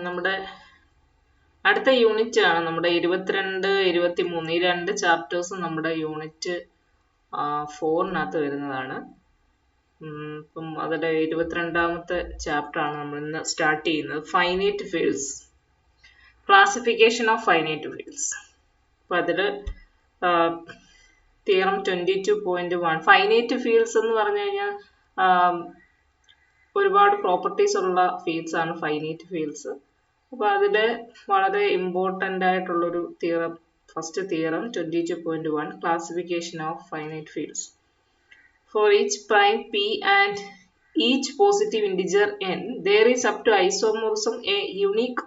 നമ്മുടെ അടുത്ത യൂണിറ്റ് ആണ് നമ്മുടെ 22, 23 ഈ രണ്ട് ചാപ്റ്റേഴ്സും നമ്മുടെ യൂണിറ്റ് 4-നകത്ത് വരുന്നതാണ്. ഇപ്പം അതിലെ 22-ാമത്തെ ചാപ്റ്റർ ആണ് നമ്മൾ ഇന്ന് സ്റ്റാർട്ട് ചെയ്യുന്നത്. Finite fields, classification of finite fields. അപ്പം അതിൽ തിയറം 22.1 ഫൈനൈറ്റ് ഫീൽഡ്സ് എന്ന് പറഞ്ഞു കഴിഞ്ഞാൽ ഒരുപാട് പ്രോപ്പർട്ടീസ് ഉള്ള ഫീൽഡ്സ് ആണ് ഫൈനൈറ്റ് ഫീൽഡ്സ്. അപ്പോൾ അതിൽ വളരെ ഇമ്പോർട്ടൻ്റ് ആയിട്ടുള്ളൊരു theorem, first theorem 22.1 classification of finite fields. For each prime p and each positive integer n, there is up to isomorphism a unique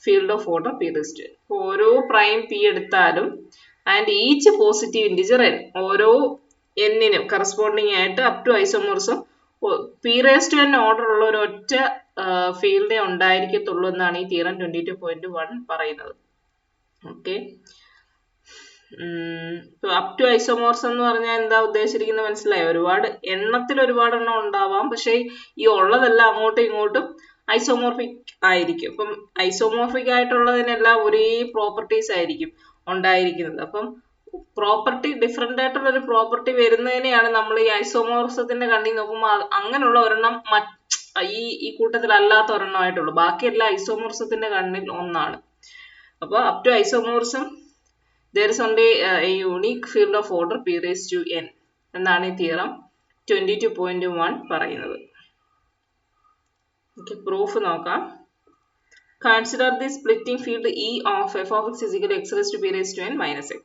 field of order p raised to n. ഓരോ prime p എടുത്താലും and each positive integer n, ഓരോ n-നും corresponding ആയിട്ട് up to isomorphism p raised to n order ഉള്ള ഒരു ഒറ്റ ഫീൽഡേ ഉണ്ടായിരിക്കത്തുള്ളൂ എന്നാണ് ഈ തിയറം 22.1 പറയുന്നത്. ഓക്കെ, അപ് ടു ഐസോമോർഫിസം എന്ന് പറഞ്ഞാൽ എന്താ ഉദ്ദേശിച്ചിരിക്കുന്നത് മനസ്സിലായോ? എണ്ണത്തിൽ ഒരുപാടെണ്ണം ഉണ്ടാവാം, പക്ഷേ ഈ ഉള്ളതെല്ലാം അങ്ങോട്ടും ഇങ്ങോട്ടും ഐസോമോർഫിക് ആയിരിക്കും. അപ്പം ഐസോമോർഫിക് ആയിട്ടുള്ളതിനെല്ലാം ഒരേ പ്രോപ്പർട്ടീസ് ആയിരിക്കും ഉണ്ടായിരിക്കുന്നത്. അപ്പം പ്രോപ്പർട്ടി ഡിഫറെന്റ് ആയിട്ടുള്ള ഒരു പ്രോപ്പർട്ടി വരുന്നതിനെയാണ് നമ്മൾ ഈ ഐസോമോർഫിസത്തിന്റെ കണ്ണി നോക്കുമ്പോൾ അങ്ങനെയുള്ള ഒരെണ്ണം ഈ കൂട്ടത്തിൽ അല്ലാത്ത ഒരെണ്ണമായിട്ടുള്ളൂ. ബാക്കിയെല്ലാം ഐസോമോർഫിസത്തിന്റെ കണ്ണിൽ ഒന്നാണ്. അപ്പോൾ up to isomorphism there is only a unique field of order p raised to n എന്നാണ് ഈ തിയറം 22.1 പറയുന്നത്. ഓക്കെ, പ്രൂഫ് നോക്കാം. Consider the splitting field E of f of x is equal to x raised to p raised to n minus x.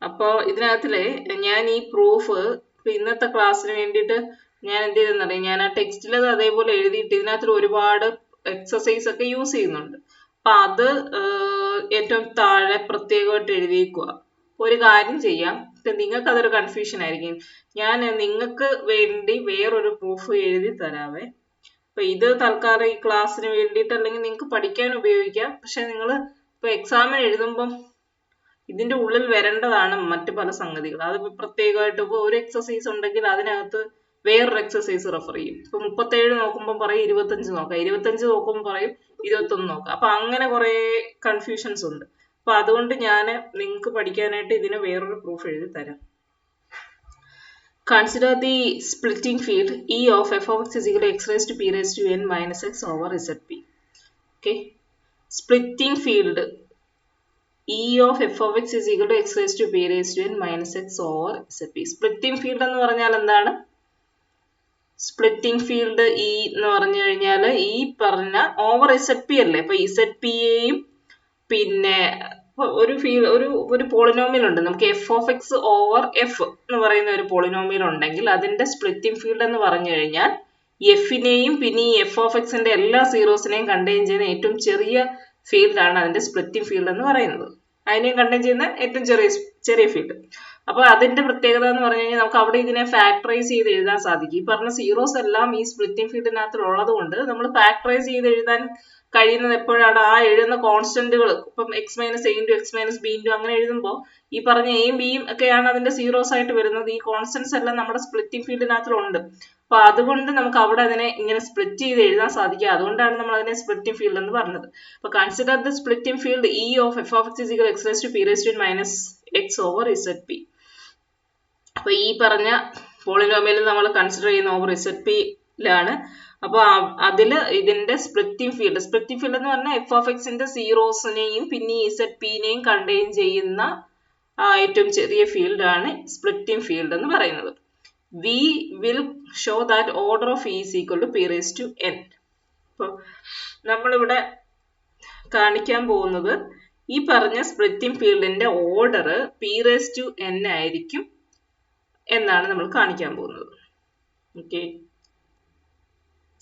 അപ്പോൾ ഇതിനകത്തിലെ ഞാൻ ഈ proof ഇന്നത്തെ ക്ലാസ്സിന് വേണ്ടിയിട്ട് ഞാൻ എന്ത് ചെയ്തെന്നറിയാം, ഞാൻ ആ ടെക്സ്റ്റിൽ അത് അതേപോലെ എഴുതിയിട്ട് ഇതിനകത്തിൽ ഒരുപാട് എക്സസൈസ് ഒക്കെ യൂസ് ചെയ്യുന്നുണ്ട്. അപ്പൊ അത് ഏറ്റവും താഴെ പ്രത്യേകമായിട്ട് എഴുതിയേക്കുക. ഒരു കാര്യം ചെയ്യാം, നിങ്ങൾക്ക് അതൊരു കൺഫ്യൂഷൻ ആയിരിക്കും, ഞാൻ നിങ്ങൾക്ക് വേണ്ടി വേറൊരു പ്രൂഫ് എഴുതി തരാവേ. അപ്പൊ ഇത് തൽക്കാലം ഈ ക്ലാസ്സിന് വേണ്ടിയിട്ട് അല്ലെങ്കിൽ നിങ്ങൾക്ക് പഠിക്കാൻ ഉപയോഗിക്കാം. പക്ഷെ നിങ്ങൾ ഇപ്പൊ എക്സാമിന് എഴുതുമ്പം ഇതിന്റെ ഉള്ളിൽ വരേണ്ടതാണ് മറ്റു പല സംഗതികൾ. അത് പ്രത്യേകമായിട്ട് ഇപ്പോൾ ഒരു എക്സസൈസ് ഉണ്ടെങ്കിൽ അതിനകത്ത് വേറൊരു എക്സസൈസ് റെഫർ ചെയ്യും. ഇപ്പൊ 37 നോക്കുമ്പോൾ പറയും 25 നോക്കാം, 25 നോക്കുമ്പോൾ പറയും 21 നോക്കാം. അപ്പൊ അങ്ങനെ കുറെ കൺഫ്യൂഷൻസ് ഉണ്ട്. അപ്പൊ അതുകൊണ്ട് ഞാൻ നിങ്ങൾക്ക് പഠിക്കാനായിട്ട് ഇതിന് വേറൊരു പ്രൂഫ് എഴുതി തരാം. Consider the splitting field E of f of x is equal to x raised to p raised to n minus x over zp. Okay, splitting field E of f of x is equal to x raised to p raised to n minus x over zp. Splitting field എന്ന് പറഞ്ഞാൽ എന്താണ്? Splitting field E എന്ന് പറഞ്ഞു കഴിഞ്ഞാൽ ഈ പറഞ്ഞ over ZP അല്ലേ. അപ്പൊ ZPയെയും പിന്നെ ഒരു പോളിനോമിയൽ ഉണ്ട് നമുക്ക് f of x over f എന്ന് പറയുന്ന ഒരു പോളിനോമിയൽ ഉണ്ടെങ്കിൽ അതിന്റെ സ്പ്ലിറ്റിംഗ് ഫീൽഡ് എന്ന് പറഞ്ഞു കഴിഞ്ഞാൽ എഫിനെയും പിന്നെ ഈ f of x ന്റെ എല്ലാ സീറോസിനെയും കണ്ടെയ്ൻ ചെയ്യുന്ന ഏറ്റവും ചെറിയ ഫീൽഡാണ് അതിന്റെ സ്പ്ലിറ്റിംഗ് ഫീൽഡ് എന്ന് പറയുന്നത്. അതിനെയും കണ്ടെയ്ൻ ചെയ്യുന്ന ഏറ്റവും ചെറിയ ഫീൽഡ്. അപ്പൊ അതിന്റെ പ്രത്യേകത എന്ന് പറഞ്ഞു കഴിഞ്ഞാൽ നമുക്ക് അവിടെ ഇതിനെ ഫാക്ടറൈസ് ചെയ്ത് എഴുതാൻ സാധിക്കും. ഈ പറഞ്ഞ സീറോസ് എല്ലാം ഈ സ്പ്ലിറ്റിംഗ് ഫീൽഡിനകത്ത് ഉള്ളത് കൊണ്ട് നമ്മൾ ഫാക്ടറൈസ് ചെയ്ത് എഴുതാൻ കഴിയുന്നത് എപ്പോഴാണ്? ആ എഴുതുന്ന കോൺസ്റ്റന്റുകൾ ഇപ്പം X minus A into X minus B into അങ്ങനെ എഴുതുമ്പോൾ ഈ പറഞ്ഞ എയും ബിയും ഒക്കെയാണ് അതിന്റെ സീറോസ് ആയിട്ട് വരുന്നത്. ഈ കോൺസ്റ്റന്റ്സ് എല്ലാം നമ്മുടെ സ്പ്ലിറ്റിംഗ് ഫീൽഡിനകത്തുണ്ട്. അപ്പൊ അതുകൊണ്ട് നമുക്ക് അവിടെ അതിനെ ഇങ്ങനെ സ്പ്ലിറ്റ് ചെയ്ത് എഴുതാൻ സാധിക്കുക. അതുകൊണ്ടാണ് നമ്മൾ അതിനെ സ്പ്ലിറ്റിംഗ് ഫീൽഡ് എന്ന് പറഞ്ഞത്. അപ്പൊ consider the splitting field E of f of x is equal to x raised to p raised to n minus x over zp. അപ്പൊ ഈ പറഞ്ഞ പോളിനോമിയൽ നമ്മൾ കൺസിഡർ ചെയ്യുന്ന ഓവർ ZP-ലാണ്. അപ്പൊ അതില് ഇതിന്റെ സ്പ്ലിറ്റിംഗ് ഫീൽഡ് എന്ന് പറഞ്ഞാൽ f of x ന്റെ സീറോസിനെയും പിന്നെ ZP-നെയും കണ്ടെയ്ൻ ചെയ്യുന്ന ഏറ്റവും ചെറിയ ഫീൽഡാണ് സ്പ്ലിറ്റിംഗ് ഫീൽഡ് എന്ന് പറയുന്നത്. We will show that order of E is equal to p raised to n. അപ്പൊ നമ്മളിവിടെ കാണിക്കാൻ പോകുന്നത് ഈ പറഞ്ഞ സ്പ്ലിറ്റിംഗ് ഫീൽഡിന്റെ order p raised to n ആയിരിക്കും എന്നാണ് നമ്മൾ കാണിക്കാൻ പോകുന്നത്. Okay,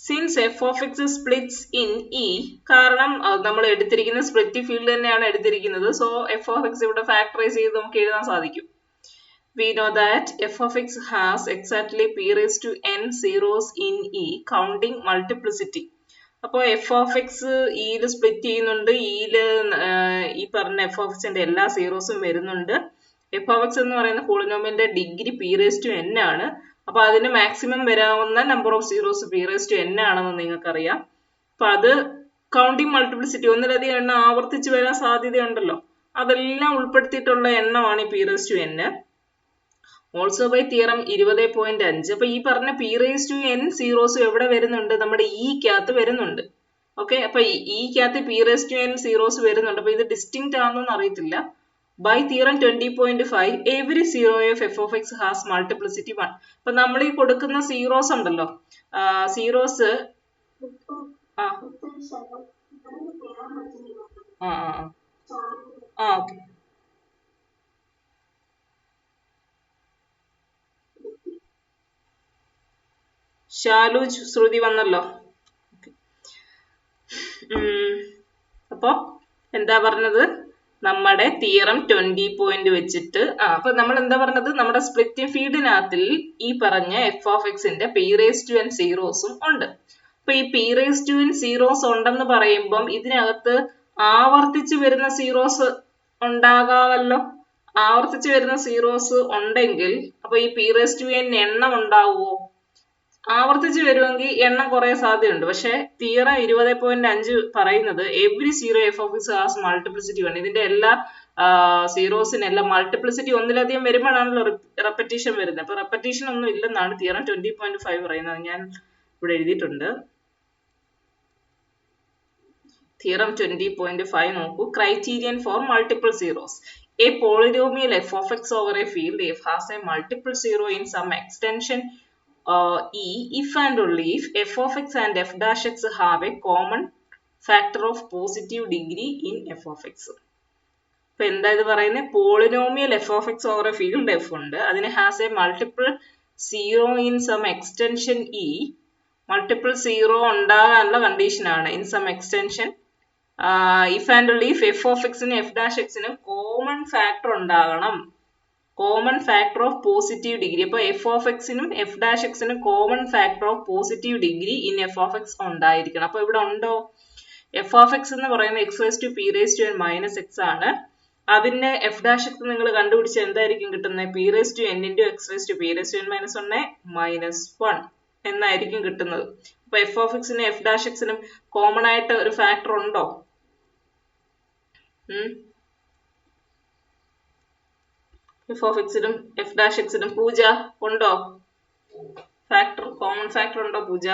since f of x splits in E, കാരണം നമ്മൾ എടുത്തിരിക്കുന്ന സ്പ്ലിറ്റിംഗ് ഫീൽഡ് തന്നെയാണ് എടുത്തിരിക്കുന്നത്. സോ f of x ഇവിടെ ഫാക്ടറൈസ് ചെയ്ത് നമുക്ക് എഴുതാൻ സാധിക്കും. We know that f of x has exactly p raised to n zeros in E counting multiplicity. അപ്പോൾ f of x ഇയിൽ സ്പ്ലിറ്റ് ചെയ്യുന്നുണ്ട്, ഈ പറഞ്ഞ f of x ന്റെ എല്ലാ സീറോസും വരുന്നുണ്ട്. f of x എന്ന് പറയുന്ന പോളിനോമിയലിന്റെ degree p raised to n ആണ്. അപ്പൊ അതിന് മാക്സിമം വരാവുന്ന number of zeros p raised to n ആണെന്ന് നിങ്ങൾക്കറിയാം. അപ്പൊ അത് കൗണ്ടിങ് മൾട്ടിപ്ലിസിറ്റി, ഒന്നിലധികം എണ്ണം ആവർത്തിച്ച് വരാൻ സാധ്യതയുണ്ടല്ലോ, അതെല്ലാം ഉൾപ്പെടുത്തിയിട്ടുള്ള എണ്ണമാണ് ഈ p⁻n. Also by theorem 20.5. അപ്പൊ ഈ പറഞ്ഞ p⁻n സീറോസും എവിടെ വരുന്നുണ്ട്? നമ്മുടെ ഈക്കകത്ത് വരുന്നുണ്ട്. ഓക്കെ, അപ്പൊ ഈക്കകത്ത് p⁻n സീറോസ് വരുന്നുണ്ട്. അപ്പൊ ഇത് ഡിസ്റ്റിങ്ക്റ്റ് ആണെന്ന് അറിയത്തില്ല. By theorem 20.5 every zero of F of X has multiplicity 1. അപ്പൊ നമ്മൾ ഈ കൊടുക്കുന്ന സീറോസ് ഉണ്ടല്ലോ, സീറോസ് ഓക്കെ. ശാലു ശ്രുതി വന്നല്ലോ. അപ്പൊ എന്താ പറഞ്ഞത്? നമ്മുടെ തിയറം 20 പോയിന്റ് വെച്ചിട്ട് അപ്പൊ നമ്മൾ എന്താ പറഞ്ഞത്? നമ്മുടെ സ്പ്ലിറ്റിംഗ് ഫീൽഡിനകത്തിൽ ഈ പറഞ്ഞ എഫ് ഓഫ് എക്സിന്റെ p⁻n സീറോസും ഉണ്ട്. അപ്പൊ ഈ p⁻n സീറോസ് ഉണ്ടെന്ന് പറയുമ്പം ഇതിനകത്ത് ആവർത്തിച്ച് വരുന്ന സീറോസ് ഉണ്ടാകാമല്ലോ. ആവർത്തിച്ച് വരുന്ന സീറോസ് ഉണ്ടെങ്കിൽ അപ്പൊ ഈ p⁻n എണ്ണം ഉണ്ടാവുമോ? ആവർത്തിച്ച് വരുമെങ്കിൽ എണ്ണം കുറയാൻ സാധ്യതയുണ്ട്. പക്ഷെ തിയറം 20.5 പറയുന്നത് every zero F of X has multiplicity 1. ഇതിന്റെ എല്ലാ സീറോസിനെല്ലാം മൾട്ടിപ്ലിസിറ്റി ഒന്നിലധികം വരുമ്പോഴാണല്ലോ റെപ്പറ്റീഷൻ വരുന്നത്. അപ്പൊ റെപ്പറ്റീഷൻ ഒന്നും ഇല്ലെന്നാണ് തിയറം 20.5 പറയുന്നത്. ഞാൻ ഇവിടെ എഴുതിയിട്ടുണ്ട്. തിയറം 20.5 നോക്കൂ. Criterion for multiple zeros. A polynomial f of x over a field f has a multiple zero in some extension E if and only if f of x and f dash x have a common factor of positive degree in f of x. ഇപ്പൊ എന്താ ഇത് പറയുന്നത്? Polynomial F of X over a field F ഉണ്ട്, അതിന് has a multiple zero in some extension E. Multiple zero ഉണ്ടാകാനുള്ള കണ്ടീഷനാണ് in some extension if and only if F of എക്സിനും F dash എക്സിനും കോമൺ ഫാക്ടർ ഉണ്ടാകണം. Common factor of positive degree. അപ്പൊ F of എക്സിനും F dash എക്സിനും common factor of positive degree in F of X ഉണ്ടായിരിക്കണം. അപ്പൊ ഇവിടെ ഉണ്ടോ? എഫ് ഓഫ് എക്സ് എന്ന് പറയുന്നത് x raise to P raise to N minus X ആണ്. അതിന്റെ എഫ് ഡാഷ് എക്സ് നിങ്ങൾ കണ്ടുപിടിച്ച് എന്തായിരിക്കും കിട്ടുന്നത്? P raise to N into X raise to P raise to N minus 1 minus 1 എന്നായിരിക്കും കിട്ടുന്നത്. അപ്പൊ എഫ് ഓഫ് എക്സിനും എഫ് ഡാഷ് എക്സിനും കോമൺ ആയിട്ട് ഒരു ഫാക്ടർ ഉണ്ടോ? എഫ് ഓഫ് എക്സിനും എഫ് ഡാഷ് എക്സിനും പൂജ ഉണ്ടോ? ഫാക്ടർ, കോമൺ ഫാക്ടർ ഉണ്ടോ പൂജ?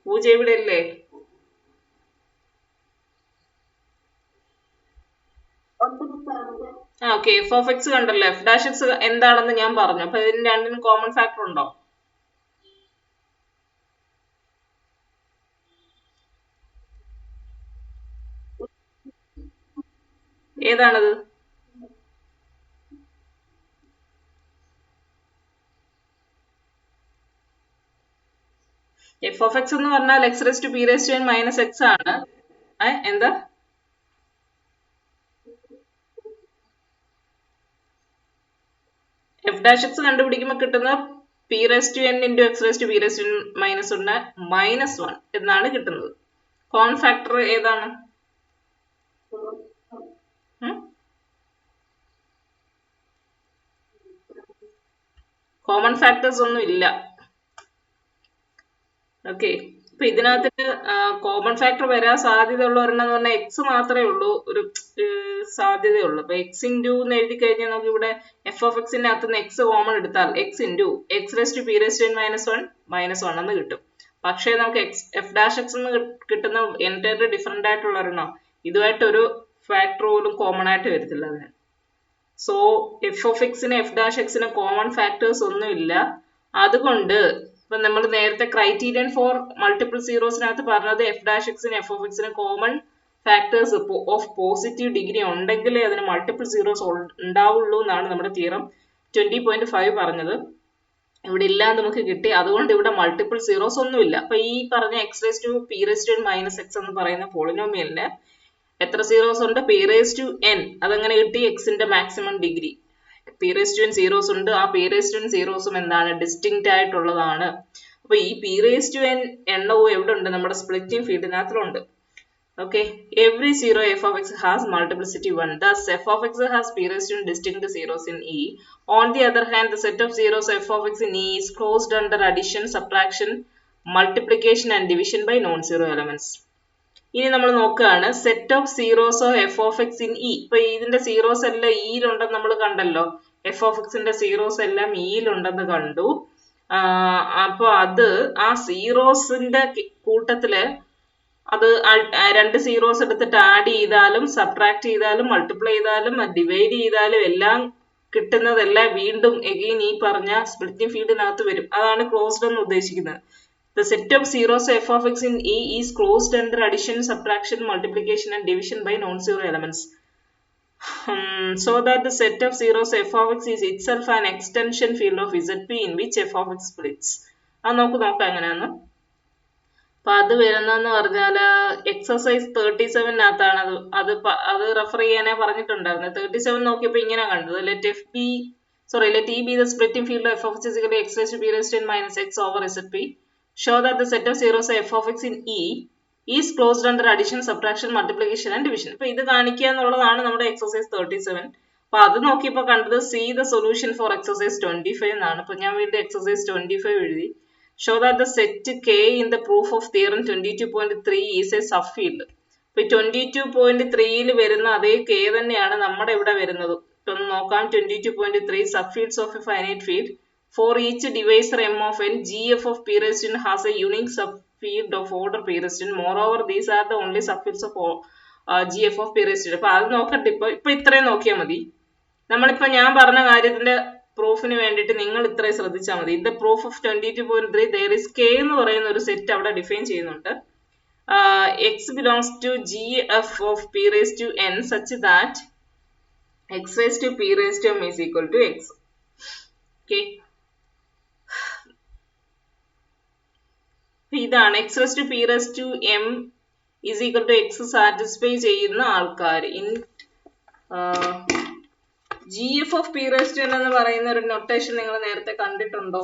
പൂജ ഇവിടെ ഇല്ലേ? ഓക്കെ, എഫ് ഓഫ് എക്സ് കണ്ടല്ലോ, എഫ് ഡാഷ് എക്സ് എന്താണെന്ന് ഞാൻ പറഞ്ഞു. അപ്പൊ ഇതിന് രണ്ടിനും കോമൺ ഫാക്ടർ ഉണ്ടോ? ഏതാണത്? എഫ് ഓഫ് എക്സ് എന്ന് പറഞ്ഞാൽ X raise to P raise to N minus X ആണ്. എന്താ? എഫ് ഡാഷ് എക്സ് കണ്ടുപിടിക്കുമ്പോൾ കിട്ടുന്ന P raise to N into X raise to P raise to N minus 1 minus 1 എന്നാണ് കിട്ടുന്നത്. കോമൺ ഫാക്ടർ ഏതാണ്? Common factors ഒന്നും ഇല്ല. ഓക്കെ, അപ്പൊ ഇതിനകത്ത് കോമൺ ഫാക്ടർ വരാൻ സാധ്യത ഉള്ള ഒരെണ്ണം എന്ന് പറഞ്ഞാൽ എക്സ് മാത്രമേ ഉള്ളൂ ഒരു സാധ്യതയുള്ളൂ. അപ്പൊ എക്സ് ഇൻറ്റു എന്ന് എഴുതി കഴിഞ്ഞാൽ നമുക്ക് ഇവിടെ എഫ് ഓഫ് എക്സിന്റെ അകത്തുനിന്ന് എക്സ് കോമൺ എടുത്താൽ X into X raise to P raise to N minus 1 minus 1 എന്ന് കിട്ടും. പക്ഷേ നമുക്ക് എഫ് ഡാഷ് എക്സ് എന്ന് കിട്ടുന്ന എൻറ്റയർലി ഡിഫറെന്റ് ആയിട്ടുള്ള ഒരെണ്ണം, ഇതുമായിട്ടൊരു ഫാക്ടർ പോലും കോമൺ ആയിട്ട് വരത്തില്ല അതിന്. സോ എഫ് ഓഫ് എക്സിന് എഫ് ഡാഷ് എക്സിന് കോമൺ ഫാക്ടേഴ്സ് ഒന്നുമില്ല. അതുകൊണ്ട് ഇപ്പൊ നമ്മൾ നേരത്തെ ക്രൈറ്റീരിയൻ ഫോർ മൾട്ടിപ്പിൾ സീറോസിനകത്ത് പറഞ്ഞത് എഫ് ഡാഷ് എക്സിന് എഫ് ഓഫ് എക്സിന് common factors of positive degree ഉണ്ടെങ്കിലേ അതിന് മൾട്ടിപ്പിൾ സീറോസ് ഉണ്ടാവുള്ളൂ എന്നാണ് നമ്മുടെ തിയറം 20.5 പറഞ്ഞത്. ഇവിടെ ഇല്ലാന്ന് നമുക്ക് കിട്ടി, അതുകൊണ്ട് ഇവിടെ മൾട്ടിപ്പിൾ സീറോസ് ഒന്നുമില്ല. അപ്പൊ ഈ പറഞ്ഞ x raise to P raise to N minus x എന്ന് പറയുന്ന പോളിനോമിയലിന് എത്ര സീറോസ് ഉണ്ട്? P raise to n. അതെങ്ങനെ കിട്ടി? എക്സിന്റെ maximum degree. P raise to n zeros ഉണ്ട്, ആ പി റേസ് ടു എൻ സീറോസും എന്താണ്? ഡിസ്റ്റിങ്ക്റ്റ് ആയിട്ടുള്ളതാണ്. അപ്പൊ ഈ പി റേസ് ടു എൻ എണ്ണവും എവിടെ ഉണ്ട്? നമ്മുടെ splitting ഫീൽഡിനകത്തിലുണ്ട്. Okay, every zero f of x has multiplicity 1. Thus, f of x has p raised to distinct zeros in E. On the other hand, the set of zeros f of x in E is closed under addition, subtraction, multiplication and division by non-zero elements. ഇനി നമ്മൾ നോക്കുകയാണ് set of zeros of F of X in E. ഇപ്പൊ ഇതിന്റെ zeros എല്ലാം ഇയിലുണ്ടെന്ന് നമ്മൾ കണ്ടല്ലോ. F of എക്സിന്റെ zeros എല്ലാം ഇയിലുണ്ടെന്ന് കണ്ടു. അപ്പൊ അത് ആ സീറോസിന്റെ കൂട്ടത്തില് അത് രണ്ട് സീറോസ് എടുത്തിട്ട് ആഡ് ചെയ്താലും സബ്ട്രാക്ട് ചെയ്താലും മൾട്ടിപ്ലൈ ചെയ്താലും ഡിവൈഡ് ചെയ്താലും എല്ലാം കിട്ടുന്നതെല്ലാം വീണ്ടും എഗെയിൻ ഈ പറഞ്ഞ സ്പ്ലിറ്റിംഗ് ഫീൽഡിനകത്ത് വരും. അതാണ് ക്ലോസ്ഡ് എന്ന് ഉദ്ദേശിക്കുന്നത്. The set of zeros f of x in E is closed under addition, subtraction, multiplication and division by non-zero elements. So that the set of zeros f of x is itself an extension field of ZP in which f of x splits. അത് നോക്കാം എങ്ങനെയാന്ന്. അപ്പൊ അത് വരുന്നതെന്ന് പറഞ്ഞാല് exercise 37-നകത്താണ് അത് refer ചെയ്യാനേ പറഞ്ഞിട്ടുണ്ടായിരുന്നത്. 37 നോക്കിയപ്പോ ഇങ്ങനെ കണ്ടത്. Let E be the splitting field of f of x is equal to x raised to p raised to n minus x over ZP. Show that the set of zeros f of x in E is closed under addition, subtraction, multiplication and division. അപ്പൊ ഇത് കാണിക്കുക എന്നുള്ളതാണ് നമ്മുടെ exercise 37. അപ്പൊ അത് നോക്കിയപ്പോ കണ്ടത് see the solution for exercise 25 എന്നാണ്. അപ്പൊ ഞാൻ വീണ്ടും എക്സസൈസ് 25 എഴുതി. Show that the set K in the proof of theorem 22.3 is a subfield. ഇപ്പൊ 22.3-ൽ വരുന്ന അതേ K തന്നെയാണ് നമ്മുടെ ഇവിടെ വരുന്നത്. ഇപ്പൊ നോക്കാം 22.3 subfields of a finite field. For each divisor m of n, gf of p raised to n has a unique subfield of order p raised to n. Moreover, these are the only subfields of gf of p raised to n. അപ്പൊ അത് നോക്കട്ടെ. ഇപ്പൊ ഇത്രയും നോക്കിയാൽ മതി. നമ്മളിപ്പോ ഞാൻ പറഞ്ഞ കാര്യത്തിന്റെ പ്രൂഫിന് വേണ്ടിയിട്ട് നിങ്ങൾ ഇത്രയും ശ്രദ്ധിച്ചാൽ മതി. ഇത് proof of 22.3 there is k എന്ന് പറയുന്ന ഒരു സെറ്റ് അവിടെ ഡിഫൈൻ ചെയ്യുന്നുണ്ട്. x belongs to gf of p raised to n such that x raised to p raised to m is equal to x. Okay. ഇതാണ് x raised to p raised to m is equal to x satisfy ചെയ്യുന്ന ആൾക്കാർ. gf of p raised to n എന്ന് പറയുന്ന ഒരു notation നിങ്ങൾ നേരത്തെ കണ്ടിട്ടുണ്ടോ?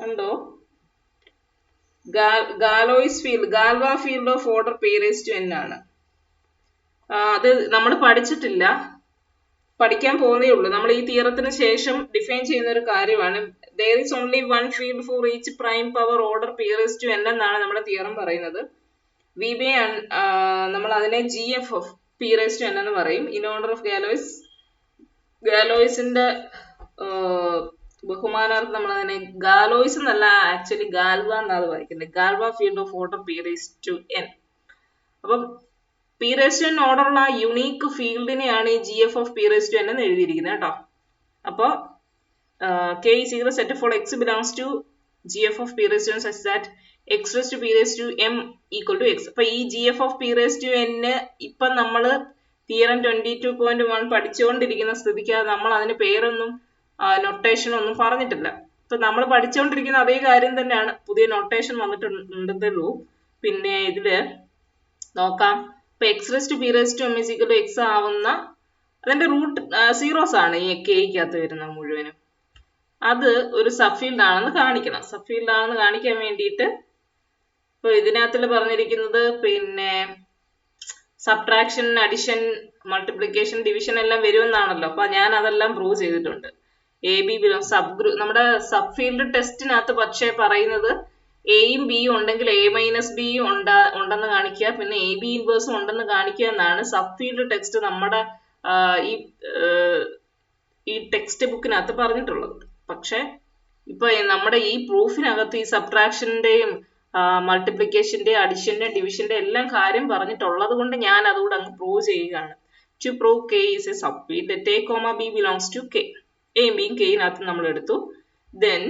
ഉണ്ടോ? Galois field of order p raised to n ആണ്. അത് നമ്മൾ പഠിച്ചിട്ടില്ല, പഠിക്കാൻ പോകുന്നേ ഉള്ളൂ. നമ്മൾ ഈ തിയറത്തിന് ശേഷം ഡിഫൈൻ ചെയ്യുന്ന ഒരു കാര്യമാണ്. there is only one field for each prime power order p raised to n എന്നാണ് നമ്മുടെ തിയറം പറയുന്നത്. നമ്മൾ അതിനെ gf of p raised to n എന്ന് പറയും. ഇൻ ഓർഡർ ഓഫ് ഗാലോയ്സിന്റെ ബഹുമാനാർത്ഥം നമ്മൾ അതിനെ ഗാലോയ്സ് എന്നല്ല, ആക്ച്വലി ഗാൽവ എന്നാണ് വായിക്കുന്നത്. Galois field of order p raised to n. അപ്പം p raised to n order ഉള്ള യുണീക്ക് ഫീൽഡിനെയാണ് ഈ gf of p raised to n എന്ന് എഴുതിയിരിക്കുന്നത് കേട്ടോ. അപ്പൊ k is equal to set of all x belongs to gf of p raised to n such that x raised to p raised to m equal to x. അപ്പൊ ഈ gf of p raised to n ഇപ്പൊ നമ്മള് theorem 22.1 പഠിച്ചുകൊണ്ടിരിക്കുന്ന സ്ഥിതിക്ക് നമ്മൾ അതിന് പേരൊന്നും notation ഒന്നും പറഞ്ഞിട്ടില്ല. ഇപ്പൊ നമ്മൾ പഠിച്ചുകൊണ്ടിരിക്കുന്ന അതേ കാര്യം തന്നെയാണ്, പുതിയ നൊട്ടേഷൻ വന്നിട്ടുണ്ടെന്നുള്ളൂ. പിന്നെ ഇതില് നോക്കാം. ഇപ്പൊ x raised to p raised to m is equal to x ആവുന്ന അതിന്റെ റൂട്ട് സീറോസ് ആണ് ഈ കെയ്ക്കകത്ത് വരുന്ന മുഴുവനും. അത് ഒരു സബ്ഫീൽഡ് ആണെന്ന് കാണിക്കണം. സബ്ഫീൽഡ് ആണെന്ന് കാണിക്കാൻ വേണ്ടിയിട്ട് ഇപ്പൊ ഇതിനകത്തിൽ പറഞ്ഞിരിക്കുന്നത് പിന്നെ സബ്ട്രാക്ഷൻ, അഡിഷൻ, മൾട്ടിപ്ലിക്കേഷൻ, ഡിവിഷൻ എല്ലാം വരുമെന്നാണല്ലോ. അപ്പൊ ഞാൻ അതെല്ലാം പ്രൂവ് ചെയ്തിട്ടുണ്ട്. നമ്മുടെ സബ്ഫീൽഡ് ടെസ്റ്റിനകത്ത് പക്ഷേ പറയുന്നത് എയും ബിയും ഉണ്ടെങ്കിൽ എ മൈനസ് ബിയും ഉണ്ടെന്ന് കാണിക്കുക, പിന്നെ എ ബി ഇൻവേഴ്സും ഉണ്ടെന്ന് കാണിക്കുക എന്നാണ് സബ്ഫീൽഡ് ടെക്സ്റ്റ് നമ്മുടെ ഈ ടെക്സ്റ്റ് ബുക്കിനകത്ത് പറഞ്ഞിട്ടുള്ളത്. പക്ഷെ ഇപ്പൊ നമ്മുടെ ഈ പ്രൂഫിനകത്ത് ഈ സബ്ട്രാക്ഷന്റെയും മൾട്ടിപ്ലിക്കേഷന്റെയും അഡിഷന്റെയും ഡിവിഷന്റെ എല്ലാം കാര്യം പറഞ്ഞിട്ടുള്ളത് കൊണ്ട് ഞാൻ അതുകൂടെ അങ്ങ് പ്രൂവ് ചെയ്യുകയാണ്. To prove k is a subfield, let a, b belongs to k. എയും ബിയും കെയിനകത്ത് നമ്മൾ എടുത്തു. then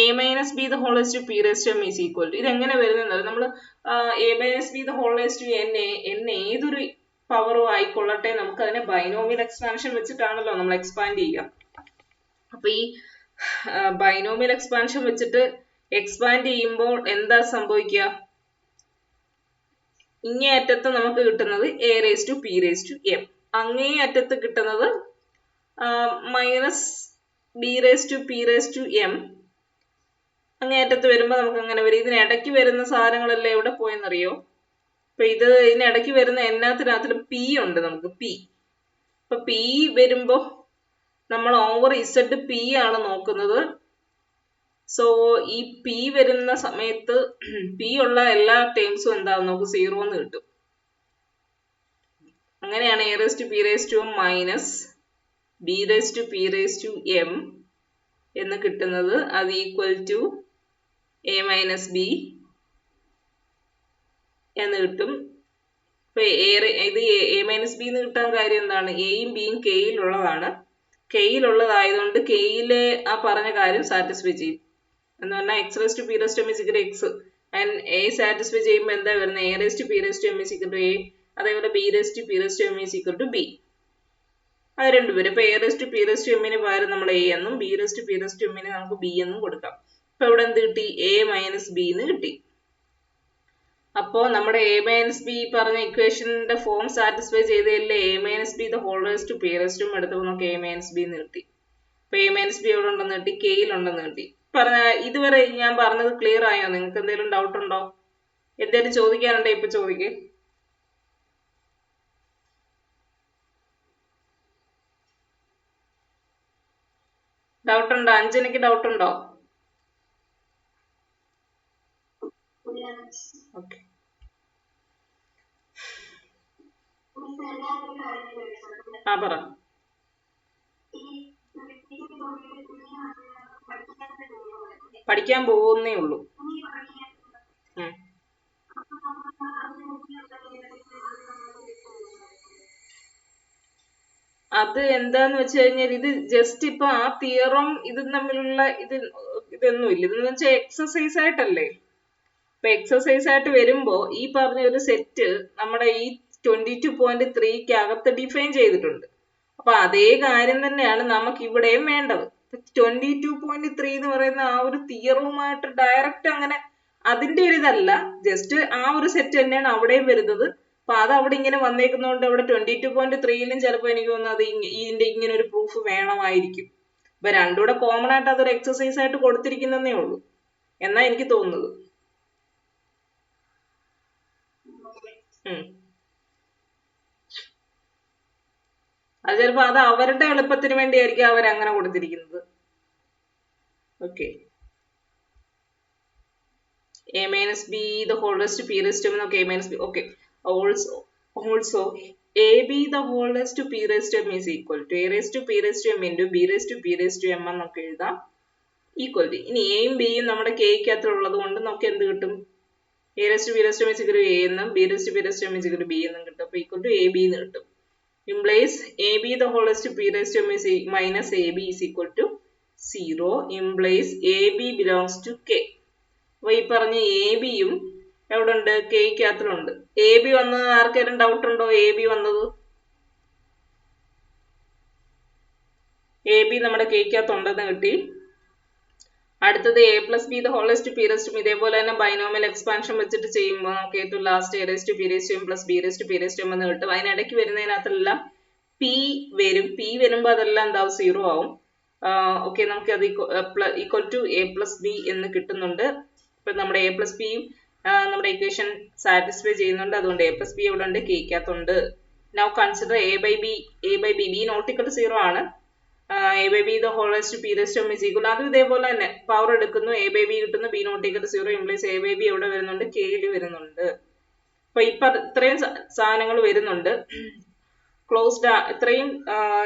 a minus b the whole raised to p raised to m is equal to, ഇത് എങ്ങനെ വരുന്നത്? നമ്മൾ a minus b the whole raised to n ഏതൊരു പവറും ആയിക്കൊള്ളട്ടെ, നമുക്ക് അതിനെ ബൈനോമിയൽ എക്സ്പാൻഷൻ വെച്ചിട്ടാണല്ലോ നമ്മൾ എക്സ്പാൻഡ് ചെയ്യുക. അപ്പൊ ഈ ബൈനോമിയൽ എക്സ്പാൻഷൻ വെച്ചിട്ട് എക്സ്പാൻഡ് ചെയ്യുമ്പോൾ എന്താ സംഭവിക്കുക? ഇങ്ങേ അറ്റത്ത് നമുക്ക് കിട്ടുന്നത് a raised to p raised to m, അങ്ങേ അറ്റത്ത് കിട്ടുന്നത് minus B raise to P raise to m അങ്ങേയറ്റത്ത് വരുമ്പോൾ നമുക്ക് അങ്ങനെ വരും. ഇതിനിടയ്ക്ക് വരുന്ന സാധനങ്ങളെല്ലാം എവിടെ പോയെന്നറിയോ? അപ്പൊ ഇതിനിടയ്ക്ക് വരുന്ന എല്ലാത്തിനകത്തിലും പി ഉണ്ട്, നമുക്ക് പി. അപ്പൊ പി വരുമ്പോ നമ്മൾ ഓവർ ഇസഡ് പി ആണ് നോക്കുന്നത്. സോ ഈ പി വരുന്ന സമയത്ത് പി ഉള്ള എല്ലാ ടേംസും എന്താവും, നമുക്ക് 0 എന്ന് കിട്ടും. അങ്ങനെയാണ് A raise to P raise to M minus B raise to P raise to M എന്ന് കിട്ടുന്നത്. അത് equal to A minus B എന്ന് കിട്ടും. ഇപ്പൊ ഇത് എ മൈനസ് ബി എന്ന് കിട്ടാൻ കാര്യം എന്താണ്? എയും ബിയും കെയിലുള്ളതാണ്. കെയിലുള്ളതായതുകൊണ്ട് കെയിലെ ആ പറഞ്ഞ കാര്യം സാറ്റിസ്ഫൈ ചെയ്യും. എന്ന് പറഞ്ഞാൽ X raise to P raise to m is equal to x and a satisfy ചെയ്യുമ്പോൾ എന്താ വരുന്നത്? A raise to P raise to m is equal to a. അതേപോലെ b raise to P raise to m is equal to b. അത് രണ്ടുപേരും. ഇപ്പൊ a raise to P raise to എമ്മിന് പകരം നമ്മൾ എ എന്നും b raise to P raise to എമ്മിന് നമുക്ക് ബി എന്നും കൊടുക്കാം. അപ്പൊ ഇവിടെ എന്ത് കിട്ടി? എ മൈനസ് ബി എന്ന് കിട്ടി. അപ്പോ നമ്മുടെ എ മൈനസ് ബി പറഞ്ഞ ഇക്വേഷന്റെ ഫോം സാറ്റിസ്ഫൈ ചെയ്തതല്ലേ a minus b the whole raise to P raise to എടുത്തപ്പോൾ നമുക്ക് എ മൈനസ് ബി എന്ന് കിട്ടി. അപ്പൊ എ മൈനസ് ബി എവിടെ ഉണ്ടെന്ന് കിട്ടി? കെയിലുണ്ടെന്ന് കിട്ടി. ഇതുവരെ ഞാൻ പറഞ്ഞത് ക്ലിയർ ആയോ? നിങ്ങൾക്ക് എന്തെങ്കിലും ഡൗട്ട് ഉണ്ടോ? എന്തെങ്കിലും ചോദിക്കാനുണ്ടോ? ഇപ്പൊ ചോദിക്ക്. ഡൗട്ട് ഉണ്ടോ? അഞ്ജനയ്ക്ക് ഡൗട്ട് ഉണ്ടോ? ഓക്കെ. ആ പറ. പഠിക്കാൻ പോകുന്നേ ഉള്ളൂ. അത് എന്താന്ന് വെച്ച് കഴിഞ്ഞാൽ ഇത് ജസ്റ്റ് ഇപ്പൊ ആ തിയറും ഇതും തമ്മിലുള്ള ഇതൊന്നുമില്ല. ഇതെന്ന് വെച്ചാൽ എക്സസൈസ് ആയിട്ടല്ലേ. ഇപ്പൊ എക്സസൈസ് ആയിട്ട് വരുമ്പോ ഈ പറഞ്ഞ ഒരു സെറ്റ് നമ്മുടെ ഈ 22.3 അകത്ത് ഡിഫൈൻ ചെയ്തിട്ടുണ്ട്. അപ്പൊ അതേ കാര്യം തന്നെയാണ് നമുക്ക് ഇവിടെയും വേണ്ടത്. 22.3 എന്ന് പറയുന്ന ആ ഒരു തിയറുമായിട്ട് ഡയറക്റ്റ് അങ്ങനെ അതിന്റെ ഒരു ഇതല്ല, ജസ്റ്റ് ആ ഒരു സെറ്റ് തന്നെയാണ് അവിടെയും വരുന്നത്. അപ്പൊ അത് അവിടെ ഇങ്ങനെ വന്നേക്കുന്നതുകൊണ്ട് അവിടെ 22.3യിലും ചിലപ്പോൾ എനിക്ക് തോന്നുന്നു അത് ഇതിന്റെ ഇങ്ങനെ ഒരു പ്രൂഫ് വേണമായിരിക്കും. ഇപ്പൊ രണ്ടുകൂടെ കോമൺ ആയിട്ട് അതൊരു എക്സസൈസ് ആയിട്ട് കൊടുത്തിരിക്കുന്നതേ ഉള്ളൂ എന്നാ എനിക്ക് തോന്നുന്നത്. അത് ചിലപ്പോ അത് അവരുടെ എളുപ്പത്തിന് വേണ്ടിയായിരിക്കും അവർ അങ്ങനെ കൊടുത്തിരിക്കുന്നത്. Okay. a minus b the whole raised to p raised to m നമുക്ക് a minus b. okay. also ab the whole raised to p raised to m is equal to a raised to p raised to m into b raised to p raised to m എന്ന് നമുക്ക് എഴുതാം. Equal to ഇനി എയും ബിയും നമ്മുടെ കെയ്ക്കകത്ത് ഉള്ളത് കൊണ്ട് നമുക്ക് എന്ത് കിട്ടും? a raised to p raised to m is equal to a എന്നും b raised to p raised to m is equal to b എന്നും കിട്ടും. അപ്പൊ ഈക്വൽ ടു ab എന്ന് കിട്ടും. implies ab the whole raised to p raised to m is minus ab is equal to 0 implies ab belongs to k. അപ്പൊ ഈ പറഞ്ഞ A ബിയും എവിടെ ഉണ്ട്? കെയ്ക്കകത്തിലുണ്ട്. എ ബി വന്നത് ആർക്കെങ്കിലും ഡൗട്ട് ഉണ്ടോ? എ ബി വന്നത് എ ബി നമ്മുടെ കെയ്ക്കകത്തുണ്ടെന്ന് കിട്ടി. അടുത്തത് A plus B the whole raised to P raised to M. ഇതേപോലെ തന്നെ ബൈനോമിയൽ എക്സ്പാൻഷൻ വെച്ചിട്ട് ചെയ്യുമ്പോൾ നമുക്ക് ഏറ്റവും last A raised to P raised to M plus B raised to P raised to M എന്ന് കിട്ടും. അതിനിടയ്ക്ക് വരുന്നതിനകത്തെല്ലാം പി വരും. പി വരുമ്പോൾ അതെല്ലാം എന്താവും? 0 ആവും. ഓക്കെ. നമുക്ക് അത് equal to A plus B എന്ന് കിട്ടുന്നുണ്ട്. ഇപ്പൊ നമ്മുടെ എ പ്ലസ് ബിയും നമ്മുടെ ഇക്വേഷൻ സാറ്റിസ്ഫൈ ചെയ്യുന്നുണ്ട്. അതുകൊണ്ട് എ പ്ലസ് ബി എവിടെ ഉണ്ട്? കെയ്ക്കകത്തുണ്ട്. Now consider a by b. B not equal to 0 ആണ്. A by b the whole raised to P raised to m is equal. അതും ഇതേപോലെ തന്നെ പവർ എടുക്കുന്നു. എ ബൈ ബി കിട്ടുന്നു. B not equal to 0 implies a by b എവിടെ വരുന്നുണ്ട്? കെയിൽ വരുന്നുണ്ട്. അപ്പൊ ഇത്രയും സാധനങ്ങൾ വരുന്നുണ്ട്. ക്ലോസ്ഡ് ഇത്രയും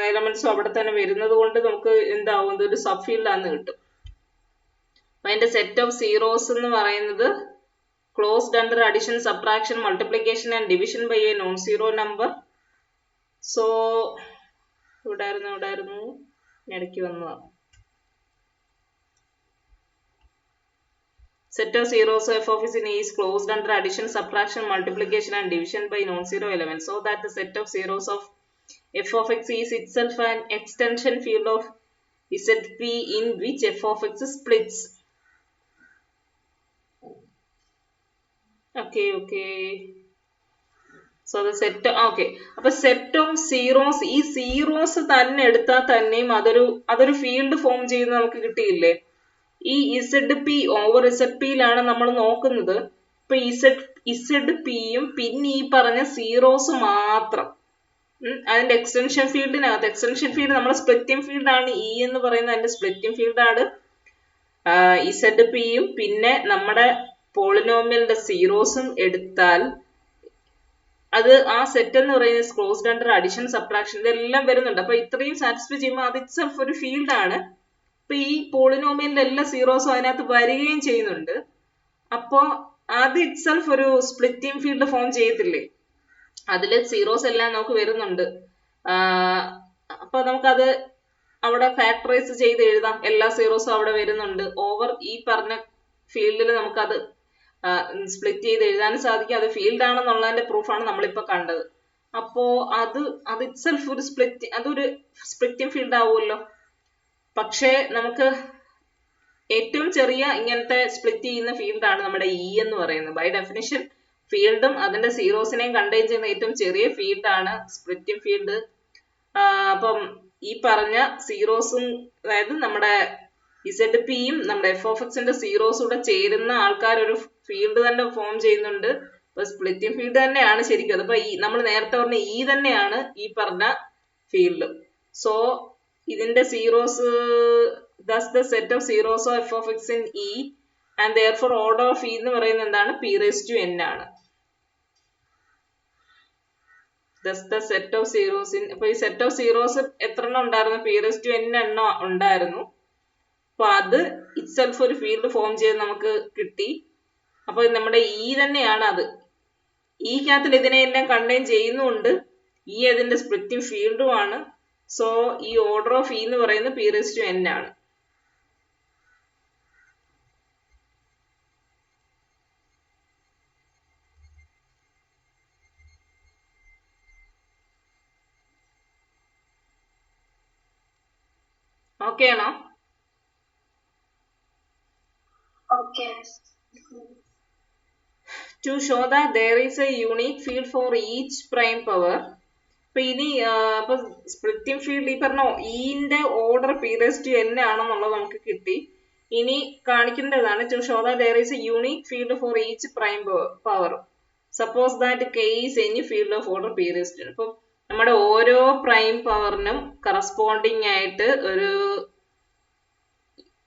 എലമെന്റ്സും അവിടെ തന്നെ വരുന്നത് കൊണ്ട് നമുക്ക് എന്താവും? ഒരു സബ് ഫീൽഡ് ആണെന്ന് കിട്ടും. അതിന്റെ സെറ്റ് ഓഫ് സീറോസ് എന്ന് പറയുന്നത് closed under addition, subtraction, multiplication and division by a non zero number. So ഇവിടായിരുന്നു ഇടയ്ക്ക് വന്നതാണ്. Set of zeros of f of is in A is closed under addition, subtraction, multiplication and division by non-zero elements, so that the set of zeros of f of x is itself an extension field of Zp in which f of x splits. Okay. So അത് set okay. അപ്പൊ set of zeros, ഈ zeros തന്നെ എടുത്താൽ തന്നെയും അതൊരു field form ചെയ്ത് നമുക്ക് കിട്ടിയില്ലേ? ഈ ഇസഡ് പി ഓവർ ഇസഡ് പിയിലാണ് നമ്മൾ നോക്കുന്നത്. ഇപ്പൊ ഇസഡ് പിയും പിന്നെ ഈ പറഞ്ഞ സീറോസ് മാത്രം. അതിന്റെ എക്സ്റ്റൻഷൻ ഫീൽഡിനകത്ത് എക്സ്റ്റൻഷൻ ഫീൽഡ് നമ്മുടെ സ്പ്ലിറ്റിംഗ് ഫീൽഡ് ആണ് ഇ എന്ന് പറയുന്നത്. അതിന്റെ സ്പ്ലിറ്റിംഗ് ഫീൽഡ് ആണ് ഇസഡ് പിയും പിന്നെ നമ്മുടെ പോളിനോമിയലിന്റെ സീറോസും എടുത്താൽ അത് ആ സെറ്റ് എന്ന് പറയുന്നത് ക്ലോസ്ഡ് അണ്ടർ അഡിഷൻ സബ്ട്രാക്ഷൻ ഇതെല്ലാം വരുന്നുണ്ട്. അപ്പൊ ഇത്രയും സാറ്റിസ്ഫൈ ചെയ്യുമ്പോൾ അത് ഇറ്റ്സെൽഫ് ഒരു ഫീൽഡ് ആണ്. അപ്പൊ ഈ പോളിനോമിയലിന്റെ എല്ലാ സീറോസും അതിനകത്ത് വരികയും ചെയ്യുന്നുണ്ട്. അപ്പോ അത് ഇറ്റ്സെൽഫ് ഒരു സ്പ്ലിറ്റിംഗ് ഫീൽഡ് ഫോം ചെയ്യത്തില്ലേ? അതില് സീറോസ് എല്ലാം നമുക്ക് വരുന്നുണ്ട്. അപ്പൊ നമുക്കത് അവിടെ ഫാക്ടറൈസ് ചെയ്ത് എഴുതാം. എല്ലാ സീറോസും അവിടെ വരുന്നുണ്ട്. ഓവർ ഈ പറഞ്ഞ ഫീൽഡിൽ നമുക്കത് സ്പ്ലിറ്റ് ചെയ്ത് എഴുതാനും സാധിക്കും. അത് ഫീൽഡ് ആണെന്നുള്ളതിന്റെ പ്രൂഫാണ് നമ്മളിപ്പോ കണ്ടത്. അപ്പോ അത് ഇറ്റ്സെൽഫ് ഒരു അതൊരു സ്പ്ലിറ്റിംഗ് ഫീൽഡ് ആവുമല്ലോ. പക്ഷേ നമുക്ക് ഏറ്റവും ചെറിയ ഇങ്ങനത്തെ സ്പ്ലിറ്റ് ചെയ്യുന്ന ഫീൽഡാണ് നമ്മുടെ ഇ എന്ന് പറയുന്നത്. ബൈ ഡെഫിനിഷൻ ഫീൽഡും അതിന്റെ സീറോസിനെയും കണ്ടെയ്ൻ ചെയ്യുന്ന ഏറ്റവും ചെറിയ ഫീൽഡാണ് സ്പ്ലിറ്റിംഗ് ഫീൽഡ്. അപ്പം ഈ പറഞ്ഞ സീറോസും അതായത് നമ്മുടെ ഇസഡ് പിയും നമ്മുടെ എഫ് ഓഫ് എക്സിന്റെ സീറോസും കൂടെ ചേരുന്ന ആൾക്കാർ ഒരു ഫീൽഡ് തന്നെ ഫോം ചെയ്യുന്നുണ്ട്. അപ്പൊ സ്പ്ലിറ്റിംഗ് ഫീൽഡ് തന്നെയാണ് ശരിക്കും. അതിപ്പോ നമ്മൾ നേരത്തെ പറഞ്ഞ ഇ തന്നെയാണ് ഈ പറഞ്ഞ ഫീൽഡ്. സോ ഇതിന്റെ zeros thus the set of zeros of f of x in E and therefore order of E എന്ന് പറയുന്നത് എന്താണ്? p raised to n ആണ്. thus the set of zeros in അപ്പൊ ഈ സെറ്റ് ഓഫ് സീറോസ് എത്ര എണ്ണം ഉണ്ടായിരുന്നു? p raised to n എണ്ണം ഉണ്ടായിരുന്നു. അപ്പൊ അത് ഇറ്റ്സെൽഫ് ഒരു ഫീൽഡ് ഫോം ചെയ്ത് നമുക്ക് കിട്ടി. അപ്പൊ നമ്മുടെ ഇ തന്നെയാണ് അത്. ഈക്കകത്തിൽ ഇതിനെയെല്ലാം കണ്ടെയ്ൻ ചെയ്യുന്നുണ്ട്. ഈ അതിന്റെ സ്പ്ലിറ്റിംഗ് ഫീൽഡുമാണ്. സോ ഈ ഓർഡർ ഓഫ് ഇ എന്ന് പറയുന്നത് p raised to n ആണ്. ഓക്കെ ആണോ? Okay. To show that there is a unique field for each prime power. അപ്പൊ ഇനി അപ്പൊ സ്പ്ലിറ്റിംഗ് ഫീൽഡ് ഈ പറഞ്ഞ ഇന്റെ order p raised to n ആണെന്നുള്ളത് നമുക്ക് കിട്ടി. ഇനി കാണിക്കേണ്ടതാണ് to show that there is a unique field for each prime power. Suppose that k is any field of order p raised to n. അപ്പൊ നമ്മുടെ ഓരോ പ്രൈം പവറിനും കറസ്പോണ്ടിങ് ആയിട്ട് ഒരു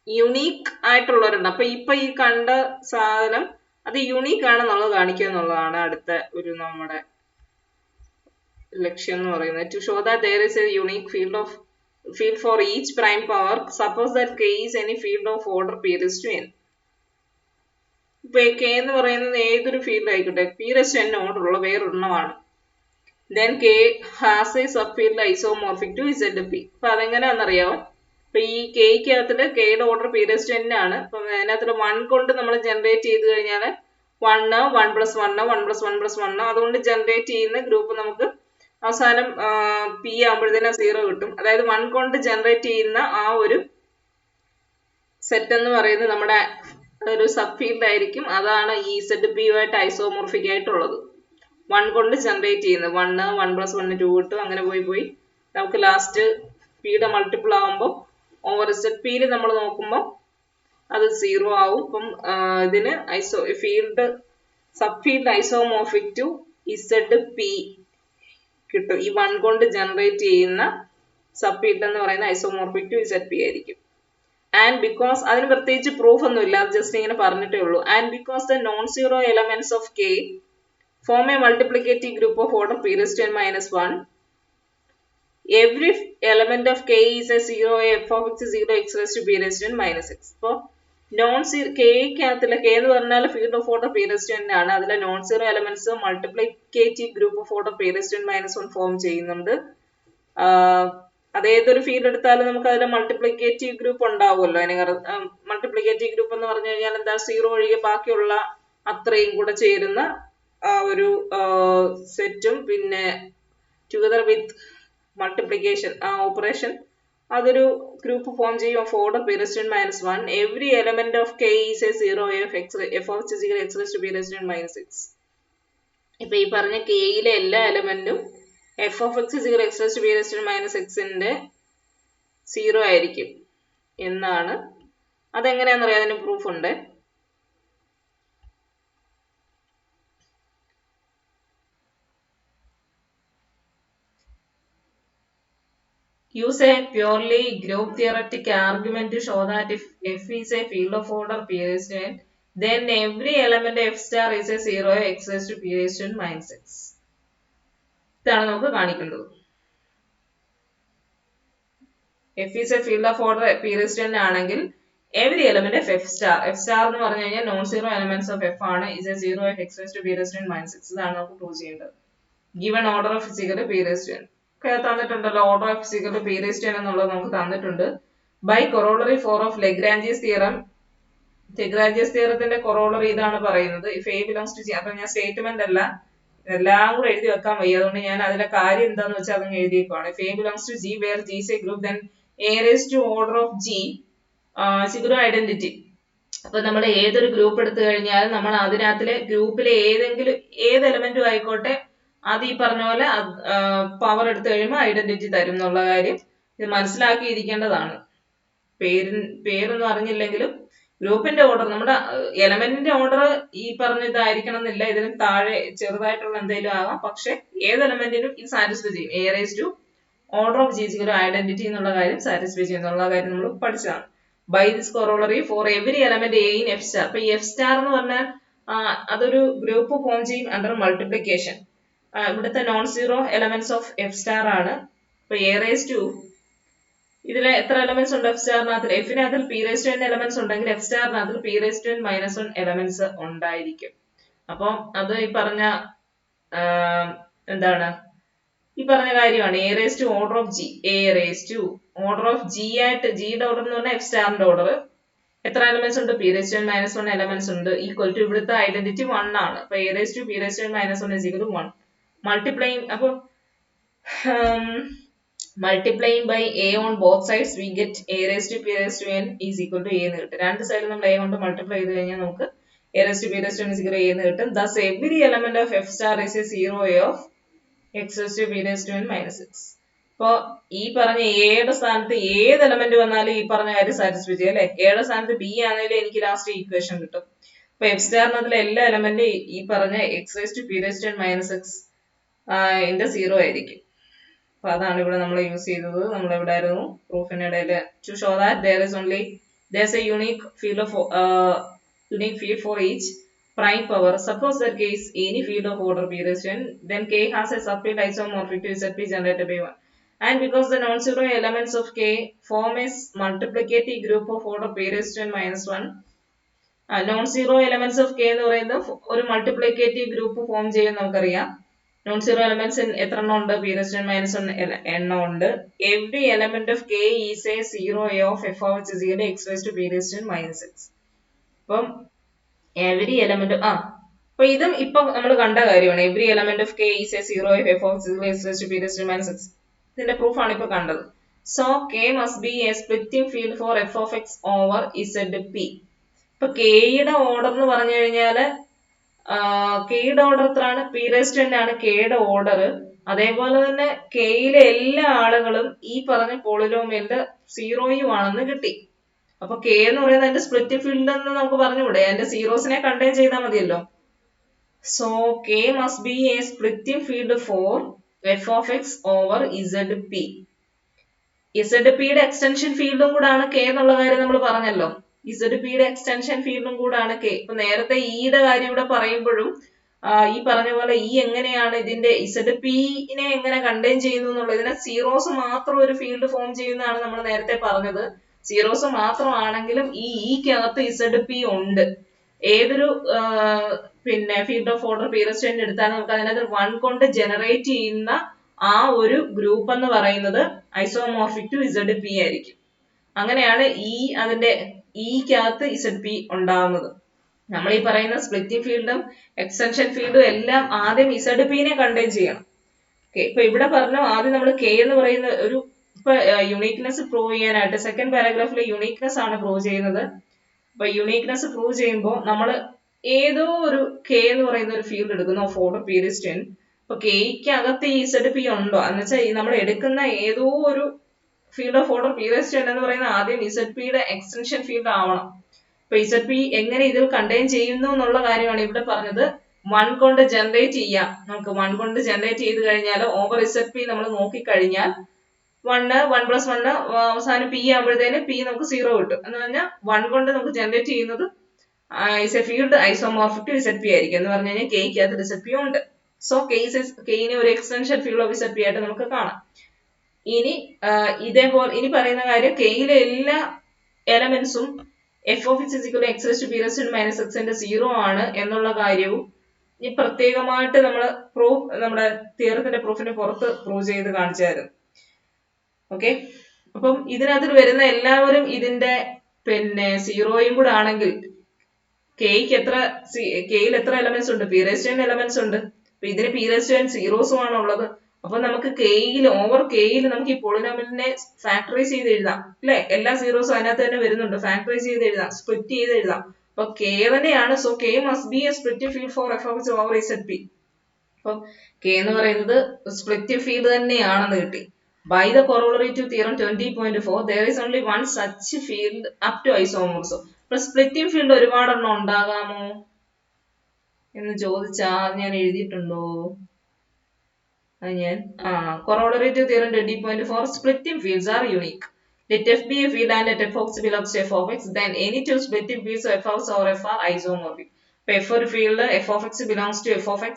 unique ആയിട്ടുള്ളവരുണ്ട്. അപ്പൊ ഇപ്പൊ ഈ കണ്ട സാധനം അത് യുണീക്ക് ആണെന്നുള്ളത് കാണിക്കുക എന്നുള്ളതാണ് അടുത്ത ഒരു നമ്മുടെ ലക്ഷ്യം എന്ന് പറയുന്നത്. To show that there is a unique field for each prime power. Suppose that k is any field of order p raised to n. ഇപ്പൊ k എന്ന് പറയുന്നത് ഏതൊരു ഫീൽഡ് ആയിക്കോട്ടെ, p raised to n order ഉള്ള വേറൊരെണ്ണമാണ്. then k has a subfield isomorphic to zp. അപ്പൊ അതെങ്ങനെയാണെന്നറിയാമോ? അപ്പൊ ഈ കെയ്ക്കകത്തില് കെയുടെ order p raised to n ആണ്. അപ്പൊ അതിനകത്ത് 1 കൊണ്ട് നമ്മൾ ജനറേറ്റ് ചെയ്ത് കഴിഞ്ഞാൽ 1 1 plus 1 1 plus 1 plus 1 അതുകൊണ്ട് ജനറേറ്റ് ചെയ്യുന്ന ഗ്രൂപ്പ് നമുക്ക് അവസാനം p ആകുമ്പോഴത്തേനും 0 കിട്ടും. അതായത് 1 കൊണ്ട് ജനറേറ്റ് ചെയ്യുന്ന ആ ഒരു സെറ്റ് എന്ന് പറയുന്നത് നമ്മുടെ ഒരു സബ് ഫീൽഡ് ആയിരിക്കും. അതാണ് ഈ സെറ്റ് പി ആയിട്ട് ഐസോമോർഫിക് ആയിട്ടുള്ളത്. 1 കൊണ്ട് ജനറേറ്റ് ചെയ്യുന്നത് 1 1 plus 1 2 കിട്ടും. അങ്ങനെ പോയി നമുക്ക് ലാസ്റ്റ് പിയുടെ മൾട്ടിപ്പിൾ ആകുമ്പോൾ ഓവർ സെറ്റ് പിയിൽ നമ്മൾ നോക്കുമ്പോൾ അത് 0 ആവും. അപ്പം ഇതിന് field sub field isomorphic to Z P കിട്ടും. ഈ 1 കൊണ്ട് ജനറേറ്റ് ചെയ്യുന്ന സബ് ഫീൽഡ് എന്ന് പറയുന്ന ഐസോമോർഫിക് ടു ഇസഡ് പി ആയിരിക്കും. ആൻഡ് ബിക്കോസ് അതിന് പ്രത്യേകിച്ച് പ്രൂഫ് ഒന്നും ഇല്ല, അത് ജസ്റ്റ് ഇങ്ങനെ പറഞ്ഞിട്ടേ ഉള്ളൂ. And because the non zero elements of K form A multiplicative group of order p raised to n minus 1. Every element of k is a 0, f of x is 0, x raised to p raised to n minus x. അപ്പോൾ non zero കെയ്ക്കകത്തിലെ K എന്ന് പറഞ്ഞാൽ field of order p raised to n ആണ്. അതിലെ non zero elements multiplicative group of order p raised to n minus 1 form ചെയ്യുന്നുണ്ട്. അതേതൊരു field എടുത്താലും നമുക്ക് അതിലെ multiplicative group ഉണ്ടാവുമല്ലോ. അതിന് മൾട്ടിപ്ലിക്കേറ്റീവ് ഗ്രൂപ്പ് എന്ന് പറഞ്ഞു കഴിഞ്ഞാൽ എന്താ? 0 ഒഴികെ ബാക്കിയുള്ള അത്രയും കൂടെ ചേരുന്ന ഒരു സെറ്റും പിന്നെ ടുഗദർ വിത്ത് മൾട്ടിപ്ലിക്കേഷൻ ഓപ്പറേഷൻ അതൊരു ഗ്രൂപ്പ് ഫോം ചെയ്യും of order p raised to n minus 1. Every element of k is a 0, f of x is equal to x raised to p raised to n minus x. ഇപ്പൊ ഈ പറഞ്ഞ കെയിലെ എല്ലാ എലമെന്റും f of x is equal x raise to b raise to minus എക്സിന്റെ 0 ആയിരിക്കും എന്നാണ്. അതെങ്ങനെയാണെന്നറിയാം, അതിന് പ്രൂഫ് ഉണ്ട്. Use a purely group theoretic argument to show that if F is a field of order P raised to n, then every element F star is a 0 x raised to P raised to n minus x. ഇതാണ് നമുക്ക് കാണിക്കുന്നത്. F is a field of order P raised to n ആണെങ്കിൽ every element of F star. F star എന്ന് പറഞ്ഞു കഴിഞ്ഞാൽ non zero elements of F ആണ്. is a 0 x raised to P raised to n minus x. ഇതാണ് നമുക്ക് prove ചെയ്യേണ്ടത്. Given order of physical P raised to n. തന്നിട്ടുണ്ടല്ലോ, order of f is equal p raised to n എന്നുള്ളത് നമുക്ക് തന്നിട്ടുണ്ട്. By corollary 4 of Lagrange's theorem. Lagrange's തിയറത്തിന്റെ corollary ഇതാണ് പറയുന്നത്. If a belongs to g. അപ്പൊ ഞാൻ സ്റ്റേറ്റ്മെന്റ് അല്ല, എല്ലാം കൂടെ എഴുതി വെക്കാൻ വയ്യ, അതുകൊണ്ട് ഞാൻ അതിലെ കാര്യം എന്താന്ന് വെച്ചാൽ അതങ്ങ് എഴുതിയേക്കുവാണ്. If a belongs to g where g is a group then a raised to order of g സിഗ്നോ ഐഡന്റിറ്റി. അപ്പൊ നമ്മൾ ഏതൊരു ഗ്രൂപ്പ് എടുത്തു കഴിഞ്ഞാലും നമ്മൾ അതിനകത്തിലെ ഗ്രൂപ്പിലെ ഏത് എലമെന്റും ആയിക്കോട്ടെ, അത് ഈ പറഞ്ഞ പോലെ പവർ എടുത്തു കഴിയുമ്പോൾ ഐഡന്റിറ്റി തരും എന്നുള്ള കാര്യം ഇത് മനസ്സിലാക്കിയിരിക്കേണ്ടതാണ്. പേരൊന്നും അറിഞ്ഞില്ലെങ്കിലും ഗ്രൂപ്പിന്റെ ഓർഡർ, നമ്മുടെ എലമെന്റിന്റെ ഓർഡർ ഈ പറഞ്ഞതായിരിക്കണം എന്നില്ല, ഇതിന് താഴെ ചെറുതായിട്ടുള്ള എന്തെങ്കിലും ആകാം. പക്ഷെ ഏത് എലമെന്റിനും ഇത് സാറ്റിസ്ഫൈ ചെയ്യും. A raise to order of g ഒരു ഐഡന്റിറ്റി എന്നുള്ള കാര്യം സാറ്റിസ്ഫൈ ചെയ്യുന്നുള്ള കാര്യം നമ്മൾ പഠിച്ചതാണ്. By this corollary for every element a in f star. അപ്പൊ എഫ് സ്റ്റാർ എന്ന് പറഞ്ഞാൽ അതൊരു ഗ്രൂപ്പ് ഫോം ചെയ്യും അണ്ടർ മൾട്ടിപ്ലിക്കേഷൻ. ഇവിടുത്തെ non zero elements of f star ആണ്. ഇപ്പൊ എ റേസ് ടു, ഇതിലെ എത്ര എലമെന്റ്സ് ഉണ്ട് എഫ് സ്റ്റാറിനകത്ത്? എഫിനകത്തിൽ p raise to n elements ഉണ്ടെങ്കിൽ എഫ് സ്റ്റാറിനകത്തിൽ p raise to n minus 1 elements ഉണ്ടായിരിക്കും. അപ്പം അത് ഈ പറഞ്ഞ എന്താണ്, ഈ പറഞ്ഞ കാര്യമാണ്. A raise to order of G, A raise to order of G ആയിട്ട്, ജിയുടെ ഓർഡർ എന്ന് പറഞ്ഞാൽ എഫ് സ്റ്റാറിന്റെ ഓർഡർ. എത്ര എലമെന്റ്സ് ഉണ്ട്? P raise to n minus 1 elements ഉണ്ട്. ഈക്വൽ ടു ഇവിടുത്തെ ഐഡന്റിറ്റി 1 ആണ്. അപ്പൊ A raise to P raise to n minus 1 is equal to 1. Multiplying, അപ്പൊ multiplying by a on both sides we get a raised to p raised to n is equal to a എന്ന് കിട്ടും. രണ്ട് സൈഡിൽ നമ്മൾ a കൊണ്ട് multiply ചെയ്ത് കഴിഞ്ഞാൽ നമുക്ക് a raised to p raised to n is equal to a എന്ന് കിട്ടും. Thus every element of f star is a 0 a of x raised to p raised to n minus x. അപ്പൊ ഈ പറഞ്ഞ എയുടെ സ്ഥാനത്ത് ഏത് എലമെന്റ് വന്നാലും ഈ പറഞ്ഞ കാര്യം സാറ്റിസ്ഫൈ ചെയ്യും അല്ലെ. എയുടെ സ്ഥാനത്ത് ബി ആണെങ്കിലും എനിക്ക് ലാസ്റ്റ് ഈക്വേഷൻ കിട്ടും. അപ്പൊ എഫ് സ്റ്റാറിനകത്തിലെ എല്ലാ എലമെന്റും ഈ പറഞ്ഞ x raised to p raised to n minus x ന്റെ 0 ആയിരിക്കും. അപ്പൊ അതാണ് ഇവിടെ നമ്മൾ യൂസ് ചെയ്തത്. നമ്മൾ എവിടെ ആയിരുന്നു പ്രൂഫിന്റെ ഇടയിൽ to show that there is a unique field for each prime power. Suppose that k is any field of order p raised to n, then k has a subfield isomorphic to zp generated by 1. And because the non-zero elements of k form a multiplicative group of order p raised to n minus 1, non-zero elements of k എന്ന് പറയുന്നത് ഒരു multiplicative group form ചെയ്യും നമുക്കറിയാം. Non zero elements എത്ര എണ്ണം ഉണ്ട്? P raised to n minus 1 എണ്ണം ഉണ്ട്. Every element of K is A 0 a of F of X is X raised to P raised to n minus X. അപ്പം every element അപ്പൊ ഇതും ഇപ്പൊ നമ്മൾ കണ്ട കാര്യമാണ്. Every element of K is A 0 a F of X raised to P raised to minus X. ഇതിന്റെ proof ആണ് ഇപ്പൊ കണ്ടത്. So K must B A splitting field four F of X over Z P. ഇപ്പൊ കെയുടെ order എന്ന് പറഞ്ഞു കഴിഞ്ഞാല് കെയുടെ ഓർഡർ എത്രയാണ്? പി റേസ്ഡ് ടു n ആണ് കെയുടെ ഓർഡർ. അതേപോലെ തന്നെ കെയിലെ എല്ലാ ആളുകളും ഈ പറഞ്ഞ പോളിനോമിയലിന്റെ 0 ആണെന്ന് കിട്ടി. അപ്പൊ കെ എന്ന് പറയുന്നത് അതിന്റെ സ്പ്ലിറ്റ് ഫീൽഡ് എന്ന് നമുക്ക് പറഞ്ഞുകൂടെ? അതിന്റെ സീറോസിനെ കണ്ടെയ്ൻ ചെയ്താൽ മതിയല്ലോ. So K must B A splitting field four F of X over Z P. Z പിയുടെ എക്സ്റ്റൻഷൻ ഫീൽഡും കൂടാണ് കെ എന്നുള്ള കാര്യം നമ്മൾ പറഞ്ഞല്ലോ. ഇസഡ് പിയുടെ എക്സ്റ്റൻഷൻ ഫീൽഡും കൂടാണ് കെ. ഇപ്പൊ നേരത്തെ ഇയുടെ കാര്യം ഇവിടെ പറയുമ്പോഴും ഈ പറഞ്ഞ പോലെ ഈ എങ്ങനെയാണ് ഇതിന്റെ ഇസഡ് പിനെ എങ്ങനെ കണ്ടെയ്ൻ ചെയ്യുന്നു എന്നുള്ളത്, ഇതിനെ സീറോസ് മാത്രം ഒരു ഫീൽഡ് ഫോം ചെയ്യുന്നതാണ് നമ്മൾ നേരത്തെ പറഞ്ഞത്. സീറോസ് മാത്രമാണെങ്കിലും ഈ ഇക്കകത്ത് ഇസഡ് പി ഉണ്ട്. ഏതൊരു പിന്നെ field of order P raised to n എടുത്താൽ നമുക്ക് അതിനകത്ത് 1 കൊണ്ട് ജനറേറ്റ് ചെയ്യുന്ന ആ ഒരു ഗ്രൂപ്പ് എന്ന് പറയുന്നത് ഐസോമോർഫിക് ടു ഇസഡ് പി ആയിരിക്കും. അങ്ങനെയാണ് അതിന്റെ ഇക്കകത്ത് ഇസഡ് പി ഉണ്ടാവുന്നത്. നമ്മൾ ഈ പറയുന്ന സ്പ്ലിറ്റിംഗ് ഫീൽഡും എക്സ്റ്റൻഷൻ ഫീൽഡും എല്ലാം ആദ്യം ഇസഡ് പിനെ കണ്ടെയ്ൻ ചെയ്യണം. ഇപ്പൊ ഇവിടെ പറഞ്ഞു ആദ്യം നമ്മൾ കെ എന്ന് പറയുന്ന ഒരു ഇപ്പൊ യുണീക്നെസ് പ്രൂവ് ചെയ്യാനായിട്ട് സെക്കൻഡ് പാരഗ്രാഫിലെ യുണീക്നെസ് ആണ് പ്രൂവ് ചെയ്യുന്നത്. അപ്പൊ യുണീക്നെസ് പ്രൂവ് ചെയ്യുമ്പോൾ നമ്മൾ ഏതോ ഒരു കെ എന്ന് പറയുന്ന ഒരു ഫീൽഡ് എടുക്കുന്നു ഓഫ് ഓർഡർ പീരിയഡ് ടെൻ. അപ്പൊ കെയ്ക്ക് അകത്ത് ഈ ഇസഡ് പി ഉണ്ടോ എന്ന് വെച്ചാൽ നമ്മൾ എടുക്കുന്ന ഏതോ ഒരു field of order period ten എന്ന് പറയുന്ന ആദ്യം ഇസഡ് പിയുടെ എക്സ്റ്റൻഷൻ ഫീൽഡ് ആവണം. അപ്പൊ ഇസഡ് പി എങ്ങനെ ഇതിൽ കണ്ടെയ്ൻ ചെയ്യുന്നു എന്നുള്ള കാര്യമാണ് ഇവിടെ പറഞ്ഞത്. 1 കൊണ്ട് ജനറേറ്റ് ചെയ്യാം. നമുക്ക് 1 കൊണ്ട് ജനറേറ്റ് ചെയ്ത് കഴിഞ്ഞാൽ ഓവർ ഇസഡ് പി നമ്മൾ നോക്കിക്കഴിഞ്ഞാൽ 1 1+1 അവസാനം പി ആകുമ്പോഴത്തേന് പി നമുക്ക് 0 കിട്ടും. എന്ന് പറഞ്ഞാൽ 1 കൊണ്ട് നമുക്ക് ജനറേറ്റ് ചെയ്യുന്നത് is A field isomorphic to Z P ആയിരിക്കും. എന്ന് പറഞ്ഞു കഴിഞ്ഞാൽ കെയ്ക്ക് അകത്ത് ഇസഡ് പി ഉണ്ട്. സോ കെയിനെ ഒരു extension field of Z P ആയിട്ട് നമുക്ക് കാണാം. ഇനി ഇതേപോലെ ഇനി പറയുന്ന കാര്യം കെയിലെ എല്ലാ എലമെന്റ്സും f of x is equal x raise to p raise to minus എക്സിന്റെ 0 ആണ് എന്നുള്ള കാര്യവും ഈ പ്രത്യേകമായിട്ട് നമ്മൾ നമ്മുടെ തിയറത്തിന്റെ പ്രൂഫിന് പുറത്ത് പ്രൂവ് ചെയ്ത് കാണിച്ചായിരുന്നു. ഓക്കെ, അപ്പം ഇതിനകത്ത് വരുന്ന എല്ലാവരും ഇതിന്റെ പിന്നെ 0യും കൂടെ ആണെങ്കിൽ കെയിൽ എത്ര എലമെന്റ്സ് ഉണ്ട്? P raise to n elements ഉണ്ട്. അപ്പൊ ഇതിന് പി റൈസ് ടു n സീറോസും ആണ് ഉള്ളത്. അപ്പൊ നമുക്ക് ഓവർ കെയിൽ നമുക്ക് ഈ പോളിനോമിയലിനെ ഫാക്ടറൈസ് ചെയ്ത് എഴുതാം അല്ലെ? എല്ലാ സീറോസും അതിനകത്ത് തന്നെ വരുന്നുണ്ട്. ഫാക്ടറൈസ് ചെയ്ത് എഴുതാം, സ്പ്ലിറ്റ് ചെയ്ത് എഴുതാം. അപ്പൊ കെ തന്നെയാണ്. So K must B A split field four F of over Z P. അപ്പം കെ എന്ന് പറയുന്നത് സ്പ്ലിറ്റ് ഫീൽഡ് തന്നെയാണെന്ന് കിട്ടി. By the corollary to theorem 20.4, there is only one such field up to isomorphism. അപ്പൊ splitting field ഒരുപാടെണ്ണം ഉണ്ടാകാമോ എന്ന് ചോദിച്ചാൽ ഞാൻ എഴുതിയിട്ടുണ്ടോ? അത് ഞാൻ corollary to theorem 20.4, splitting fields are unique. Let f be a field and let f of x belongs to f of x, then any two splitting fields of f of x or f are isomorphic. ഇപ്പൊ f ഒരു field f of x belongs to f of x,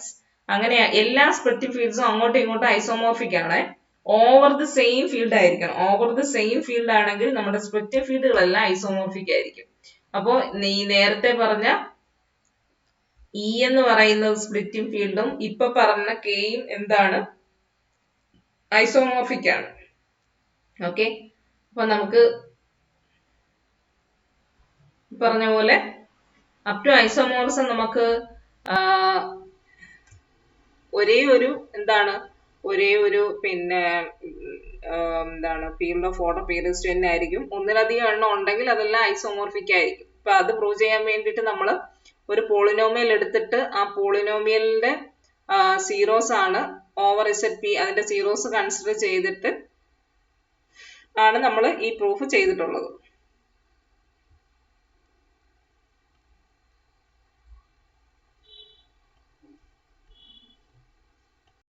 അങ്ങനെ എല്ലാ splitting ഫീൽഡ്സും അങ്ങോട്ടും ഇങ്ങോട്ടും isomorphic ആണ്. Over the same field ആയിരിക്കണം. Over the same field ആണെങ്കിൽ നമ്മുടെ സ്പ്ലിറ്റിംഗ് ഫീൽഡുകളെല്ലാം ഐസോമോർഫിക് ആയിരിക്കും. അപ്പോ ഈ നേരത്തെ പറഞ്ഞ ഇ എന്ന് പറയുന്ന സ്പ്ലിറ്റിംഗ് ഫീൽഡും ഇപ്പൊ പറഞ്ഞ കെയും എന്താണ്? ഐസോമോർഫിക് ആണ്. ഓക്കെ, അപ്പൊ നമുക്ക് പറഞ്ഞ പോലെ അപ് ടു ഐസോമോർഫിസം നമുക്ക് ഒരേ ഒരു പിന്നെ എന്താണ് field of order period ten ആയിരിക്കും. ഒന്നിലധികം എണ്ണം ഉണ്ടെങ്കിൽ അതെല്ലാം ഐസോമോർഫിക് ആയിരിക്കും. അപ്പൊ അത് പ്രൂവ് ചെയ്യാൻ വേണ്ടിയിട്ട് നമ്മൾ ഒരു പോളിനോമിയൽ എടുത്തിട്ട് ആ പോളിനോമിയലിന്റെ സീറോസ് ആണ് ഓവർ ഇസഡ് പി, അതിന്റെ സീറോസ് കൺസിഡർ ചെയ്തിട്ട് ആണ് നമ്മൾ ഈ പ്രൂഫ് ചെയ്തിട്ടുള്ളത്.